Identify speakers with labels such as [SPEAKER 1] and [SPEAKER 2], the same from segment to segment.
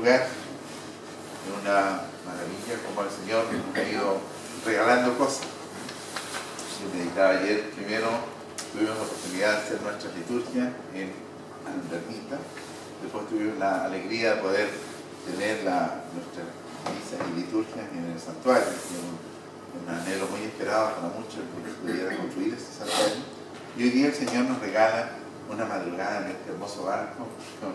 [SPEAKER 1] lugar, es una maravilla como el Señor nos ha ido regalando cosas. Yo meditaba ayer, primero tuvimos la oportunidad de hacer nuestras liturgias en Bernita, después tuvimos la alegría de poder tener nuestras misas y liturgias en el santuario, que es un anhelo muy esperado para muchos que pudiera construir ese santuario. Y hoy día el Señor nos regala una madrugada en este hermoso barco con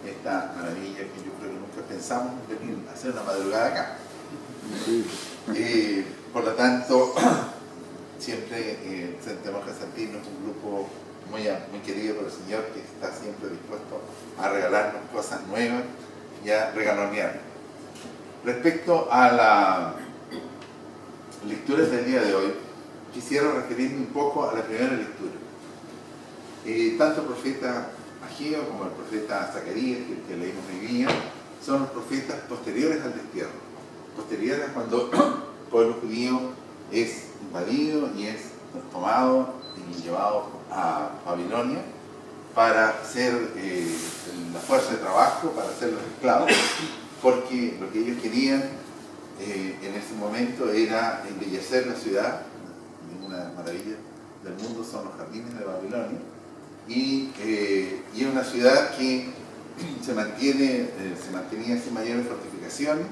[SPEAKER 1] esta maravilla que yo creo que nunca pensamos en venir a hacer una madrugada acá. Por lo tanto, siempre Santa Monja Santino es un grupo muy querido por el Señor, que está siempre dispuesto a regalarnos cosas nuevas y a regalonearnos. Respecto a la lectura del día de hoy, quisiera referirme un poco a la primera lectura. Tanto el profeta Ageo como el profeta Zacarías, que leímos hoy día, son los profetas posteriores al destierro, posteriores a cuando el pueblo judío es invadido y es tomado y llevado a Babilonia para ser la fuerza de trabajo, para ser los esclavos, porque lo que ellos querían en ese momento era embellecer la ciudad. Una maravilla del mundo son los jardines de Babilonia, y es una ciudad que se mantenía sin mayores fortificaciones,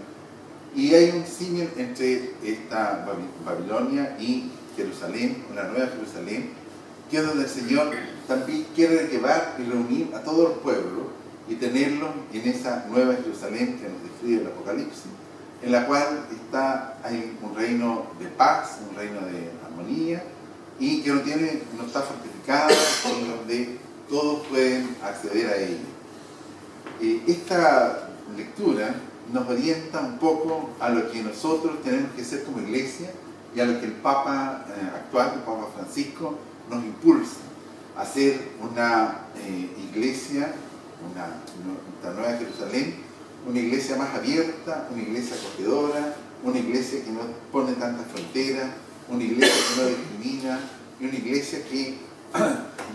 [SPEAKER 1] y hay un símil entre esta Babilonia y Jerusalén, una nueva Jerusalén, que es donde el Señor también quiere llevar y reunir a todo el pueblo y tenerlos en esa nueva Jerusalén que nos describe el Apocalipsis, en la cual hay un reino de paz, un reino de armonía, y que no está fortificada, y donde todos pueden acceder a ella. Esta lectura nos orienta un poco a lo que nosotros tenemos que ser como iglesia y a lo que el Papa actual, el Papa Francisco, nos impulsa a ser una iglesia, una nueva Jerusalén, una iglesia más abierta, una iglesia acogedora, una iglesia que no pone tantas fronteras, una iglesia que no discrimina, y una iglesia que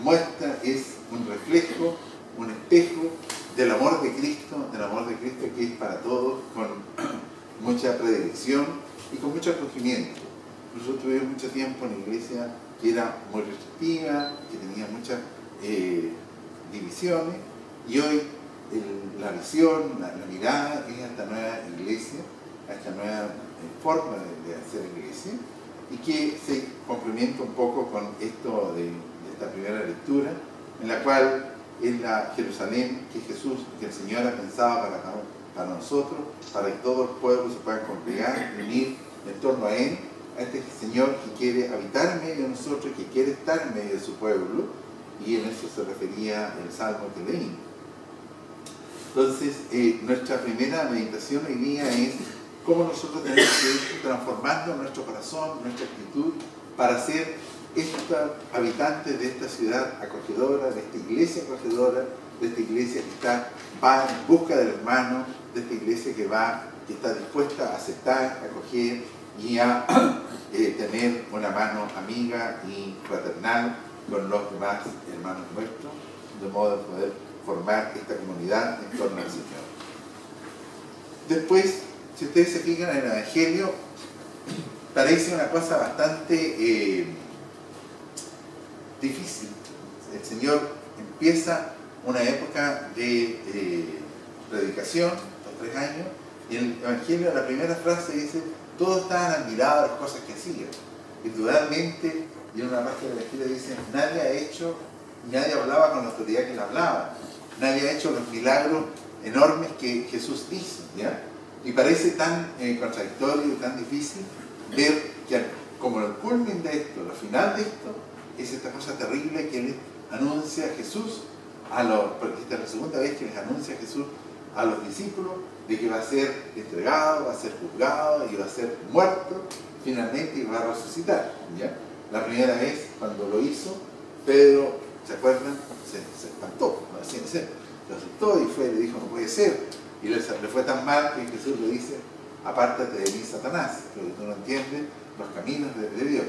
[SPEAKER 1] muestra, es un reflejo, un espejo del amor de Cristo que es para todos, con mucha predilección y con mucho acogimiento. Nosotros tuvimos mucho tiempo en la iglesia que era muy restrictiva, que tenía muchas divisiones, y hoy la visión, la mirada es a esta nueva iglesia, a esta nueva forma de hacer iglesia, y que se complementa un poco con esto de esta primera lectura, en la cual es la Jerusalén que Jesús, que el Señor ha pensado para nosotros, para que todo el pueblo se pueda congregar, unir en torno a Él, a este Señor que quiere habitar en medio de nosotros, que quiere estar en medio de su pueblo, y en eso se refería el Salmo que leímos. Entonces, nuestra primera meditación hoy día es cómo nosotros tenemos que ir transformando nuestro corazón, nuestra actitud, para ser estos habitantes de esta ciudad acogedora, de esta iglesia acogedora, de esta iglesia que va en busca del hermano, de esta iglesia que está dispuesta a aceptar, a acoger y a tener una mano amiga y fraternal con los demás hermanos nuestros, de modo de poder formar esta comunidad en torno al Señor. Después, si ustedes se fijan en el Evangelio, parece una cosa bastante difícil. El Señor empieza una época de predicación, los 3 años, y en el Evangelio la primera frase dice: todos estaban admirados de las cosas que hacía. Indudablemente, y en una parte del Evangelio dice: nadie hablaba con la autoridad que él hablaba, nadie ha hecho los milagros enormes que Jesús hizo, ¿ya? Y parece tan contradictorio y tan difícil ver que como el culmen de esto, el final de esto, es esta cosa terrible que él anuncia a Jesús, porque esta es la segunda vez que les anuncia a Jesús a los discípulos de que va a ser entregado, va a ser juzgado y va a ser muerto finalmente, y va a resucitar, ¿ya? La primera vez cuando lo hizo, Pedro, ¿se acuerdan? Se espantó, ¿no? Así de ser. Lo aceptó y le dijo: no puede ser. Y le fue tan mal que Jesús le dice: apártate de mí, Satanás, porque tú no entiendes los caminos de Dios.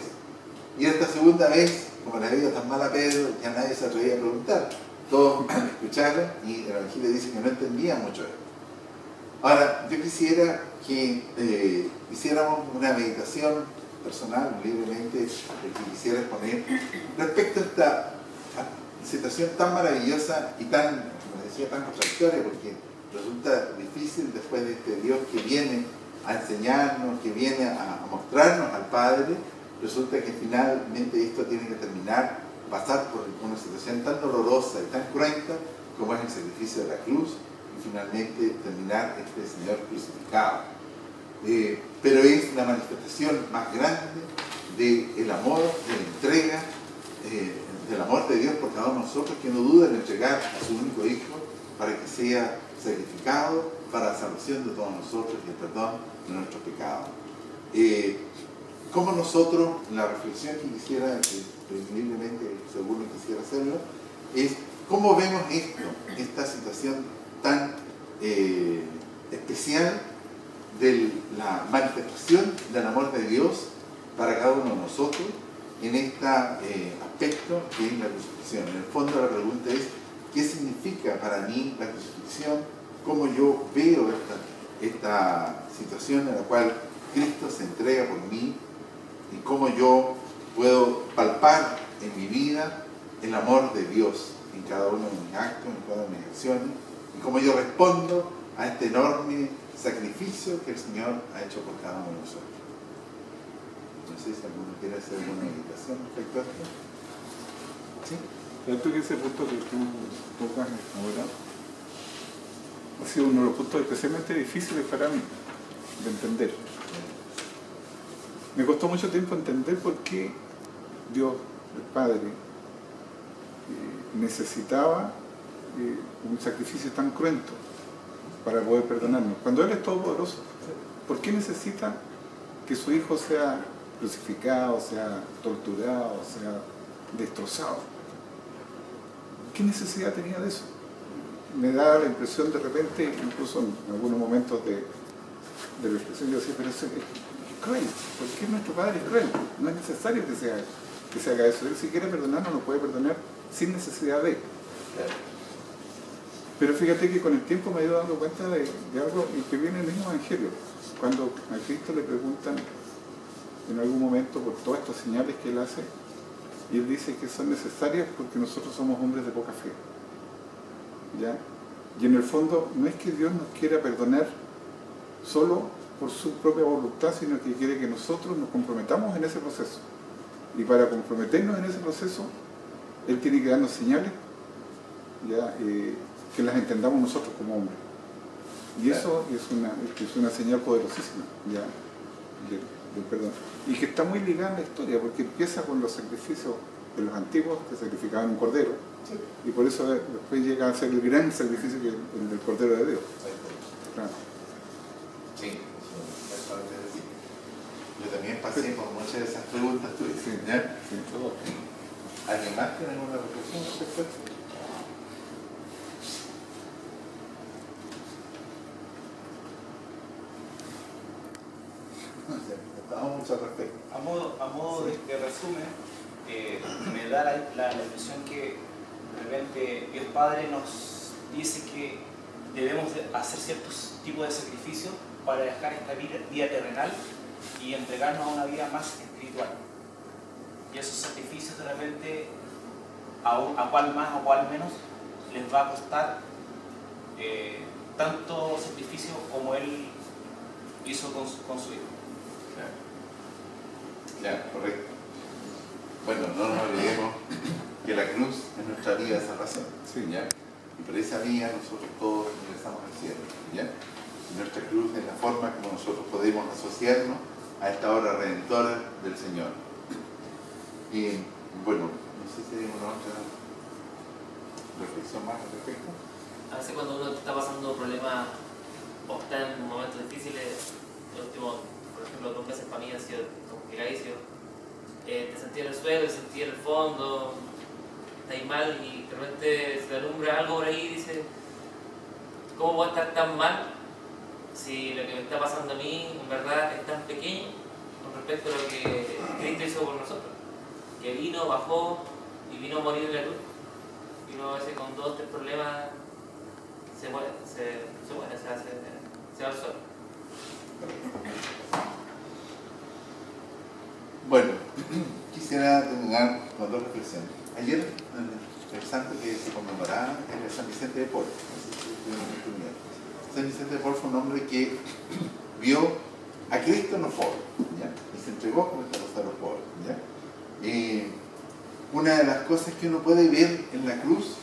[SPEAKER 1] Y esta segunda vez, como le había ido tan mal a Pedro, ya nadie se atrevía a preguntar. Todos escucharon, y el Evangelio dice que no entendían mucho esto. Ahora, yo quisiera que hiciéramos una meditación personal, libremente, que quisiera exponer respecto a esta situación tan maravillosa y tan, como decía, tan contradictoria, porque resulta difícil después de este Dios que viene a enseñarnos, que viene a mostrarnos al Padre, resulta que finalmente esto tiene que terminar, pasar por una situación tan dolorosa y tan cruenta como es el sacrificio de la cruz, y finalmente terminar este Señor crucificado. Pero es la manifestación más grande del amor, de la entrega, del amor de Dios por cada uno de nosotros, que no duda en entregar a su único Hijo para que sea sacrificado para la salvación de todos nosotros y el perdón de nuestros pecados. Como nosotros, la reflexión que quisiera, previsiblemente seguro quisiera hacerlo, es cómo vemos esto, esta situación tan especial de la manifestación del amor de Dios para cada uno de nosotros en este aspecto que es la crucifixión. En el fondo la pregunta es, ¿qué significa para mí la crucifixión? ¿Cómo yo veo esta situación en la cual Cristo se entrega por mí? ¿Y cómo yo puedo palpar en mi vida el amor de Dios en cada uno de mis actos, en cada una de mis acciones? ¿Y cómo yo respondo a este enorme sacrificio que el Señor ha hecho por cada uno de nosotros? No sé si alguno quiere hacer alguna meditación respecto a esto.
[SPEAKER 2] ¿Sí? Yo creo que ese punto que tú tocas ahora ha sido uno de los puntos especialmente difíciles para mí de entender. Me costó mucho tiempo entender por qué Dios, el Padre, necesitaba un sacrificio tan cruento para poder perdonarnos. Cuando Él es todopoderoso, ¿por qué necesita que su Hijo sea crucificado, sea torturado, sea destrozado? ¿Qué necesidad tenía de eso? Me da la impresión de repente, incluso en algunos momentos de reflexión, yo decía, pero eso es cruel. ¿Por qué nuestro Padre es cruel? No es necesario que se haga eso. Él, si quiere perdonarnos, nos puede perdonar sin necesidad de. Pero fíjate que con el tiempo me he ido dando cuenta de algo que viene en el mismo Evangelio. Cuando a Cristo le preguntan en algún momento por todas estas señales que Él hace, y Él dice que son necesarias porque nosotros somos hombres de poca fe. ¿Ya? Y en el fondo no es que Dios nos quiera perdonar solo por su propia voluntad, sino que quiere que nosotros nos comprometamos en ese proceso. Y para comprometernos en ese proceso, Él tiene que darnos señales, ¿ya? Que las entendamos nosotros como hombres. Y eso es una señal poderosísima, ¿ya? del perdón. Y que está muy ligada a la historia, porque empieza con los sacrificios de los antiguos, que sacrificaban un cordero, sí. Y por eso después llega a ser el gran sacrificio que el del Cordero de Dios. Claro.
[SPEAKER 1] Sí, eso es decir. Yo también pasé por muchas de esas preguntas tuyas.
[SPEAKER 2] Sí.
[SPEAKER 1] ¿Ya?
[SPEAKER 2] Sí.
[SPEAKER 1] ¿Alguien más tiene alguna reflexión respecto a esto? Estamos mucho al respecto.
[SPEAKER 3] A modo sí. de resumen, me da la impresión que realmente Dios Padre nos dice que debemos hacer ciertos tipos de sacrificios para dejar esta vida terrenal y entregarnos a una vida más espiritual. Y esos sacrificios de repente, a cual más o cual menos, les va a costar tanto sacrificio como Él hizo con su Hijo.
[SPEAKER 1] Claro, correcto. Bueno, no nos olvidemos que la cruz es nuestra vía de salvación,
[SPEAKER 2] sí.
[SPEAKER 1] ¿Ya? Y por esa vía nosotros todos ingresamos al cielo, ¿ya? Y nuestra cruz es la forma como nosotros podemos asociarnos a esta obra redentora del Señor. Y bueno, no sé si hay una otra reflexión más al respecto.
[SPEAKER 4] A veces cuando uno está pasando problemas o está en momentos difíciles, los últimos, por ejemplo, 2 meses para mí han sido complicadísimos, te sentí en el suelo, te sentí en el fondo, estáis mal y de repente se te alumbra algo por ahí y dices, ¿cómo voy a estar tan mal si lo que me está pasando a mí en verdad es tan pequeño con respecto a lo que Cristo hizo por nosotros? Que vino, bajó y vino a morir en la cruz. Vino a veces con 2 o 3 problemas, se muere, se al suelo.
[SPEAKER 1] Bueno, quisiera terminar con dos reflexiones. Ayer, el santo que se conmemoraba era San Vicente de Paul. San Vicente de Paul fue un hombre que vio a Cristo en los pobres, ¿ya? Y se entregó como esta cosa a los pobres, ¿ya? Una de las cosas que uno puede ver en la cruz,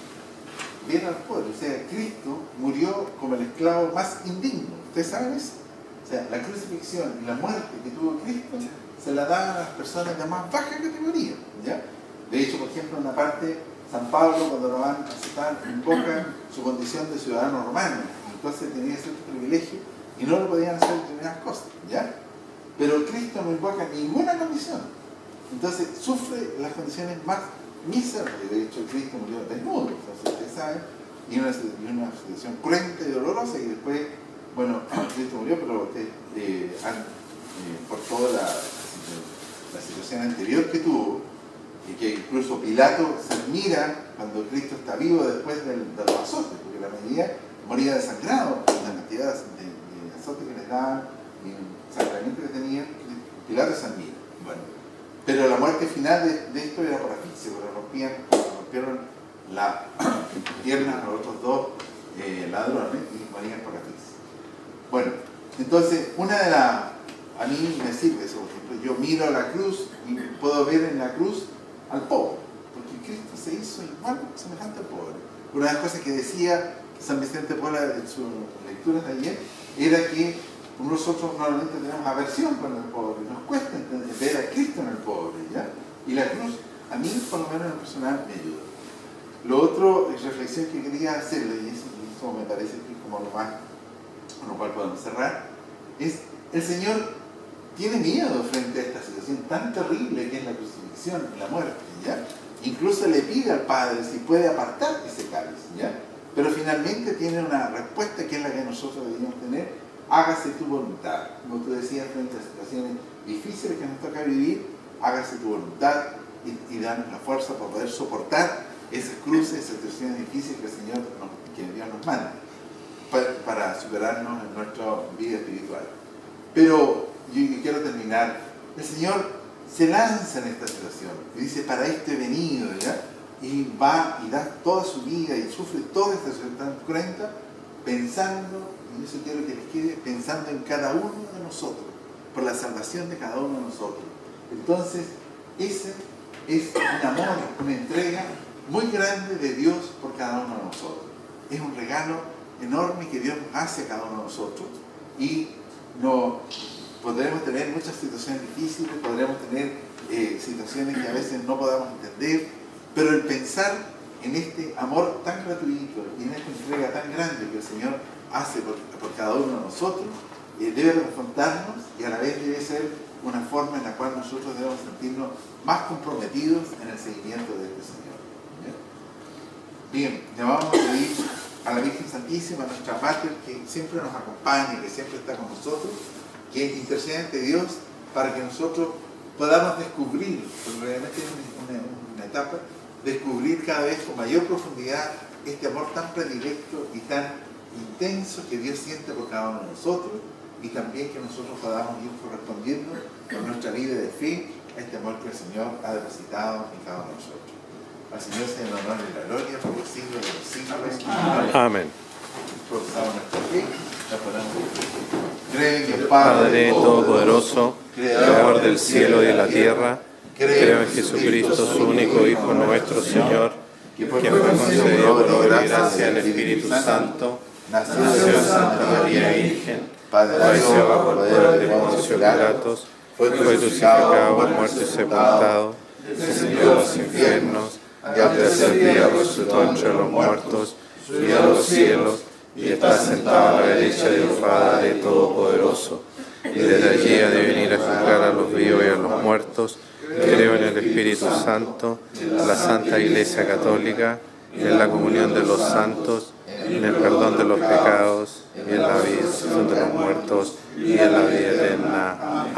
[SPEAKER 1] ver al pobre, o sea, Cristo murió como el esclavo más indigno. ¿Ustedes saben eso? O sea, la crucifixión y la muerte que tuvo Cristo se la daban a las personas de más baja categoría, ¿ya? De hecho, por ejemplo, en la parte San Pablo, cuando lo van a citar, invoca su condición de ciudadano romano, entonces tenía cierto privilegio y no lo podían hacer determinadas cosas, ¿ya? Pero Cristo no invoca ninguna condición, entonces sufre las condiciones más miserables. De hecho, Cristo murió desnudo, entonces ustedes saben, y una situación cruenta y dolorosa, y después, bueno, Cristo murió, pero por toda la situación anterior que tuvo, y que incluso Pilato se admira cuando Cristo está vivo después de los azotes, porque la mayoría moría desangrado por la cantidad de azotes que les daban y el sangramiento que tenían. Pilato se admira. Bueno, pero la muerte final de esto era por asfixia, porque rompieron la pierna a los otros dos ladrones y morían por asfixia. Bueno, entonces a mí me sirve eso, por ejemplo, yo miro a la cruz y puedo ver en la cruz al pobre, porque Cristo se hizo igual, semejante al pobre. Una de las cosas que decía San Vicente Pola en sus lecturas de ayer era que nosotros normalmente tenemos aversión con el pobre, nos cuesta ver a Cristo en el pobre, ¿ya? Y la cruz, a mí por lo menos en lo personal, me ayuda. Lo otro, reflexión que quería hacerle, y eso me parece que es como lo más con lo cual podemos cerrar, es el Señor tiene miedo frente a esta situación tan terrible que es la crucifixión y la muerte, ¿ya? Incluso le pide al Padre si puede apartar ese cáliz, ¿ya? Pero finalmente tiene una respuesta que es la que nosotros deberíamos tener: hágase tu voluntad. Como tú decías, frente a situaciones difíciles que nos toca vivir, hágase tu voluntad y danos la fuerza para poder soportar esas cruces, esas situaciones difíciles que el Señor, que Dios nos manda para superarnos en nuestra vida espiritual. Pero yo quiero terminar. El Señor se lanza en esta situación y dice: para esto he venido, ¿ya? Y va y da toda su vida y sufre toda esta situación tan cruenta, pensando, y eso quiero que les quede, pensando en cada uno de nosotros, por la salvación de cada uno de nosotros. Entonces, ese es un amor, una entrega muy grande de Dios por cada uno de nosotros. Es un regalo enorme que Dios nos hace a cada uno de nosotros, y no podremos tener muchas situaciones difíciles, podremos tener situaciones que a veces no podamos entender, pero el pensar en este amor tan gratuito y en esta entrega tan grande que el Señor hace por cada uno de nosotros, debe confrontarnos, y a la vez debe ser una forma en la cual nosotros debemos sentirnos más comprometidos en el seguimiento de este Señor. Bien, le vamos a pedir a la Virgen Santísima, nuestra Pater, que siempre nos acompaña, que siempre está con nosotros, que interceda ante Dios para que nosotros podamos descubrir, porque realmente es una etapa, descubrir cada vez con mayor profundidad este amor tan predilecto y tan intenso que Dios siente por cada uno de nosotros, y también que nosotros podamos ir correspondiendo con nuestra vida de fe a este amor que el Señor ha depositado en cada uno de nosotros. Al Señor sea el honor y la gloria por los siglos de los siglos.
[SPEAKER 5] Amén.
[SPEAKER 1] Profesamos nuestra fe, la ponemos. Creo en el
[SPEAKER 5] Padre Todopoderoso, Creador del cielo y de la tierra, creo en Jesucristo, su único Hijo nuestro Señor, que fue concebido por obra y gracia del Espíritu Santo, nació de Santa María Virgen, padeció bajo el poder de Poncio Pilatos, fue crucificado, muerto y sepultado, descendió a los infiernos, y al tercer día resucitó entre los muertos, subió a los cielos y está sentado a la derecha del Padre Todopoderoso. Y desde allí ha de venir a juzgar a los vivos y a los muertos. Creo en el Espíritu Santo, en la Santa Iglesia Católica, en la comunión de los santos, en el perdón de los pecados, y en la vida de los muertos y en la vida eterna. Amén.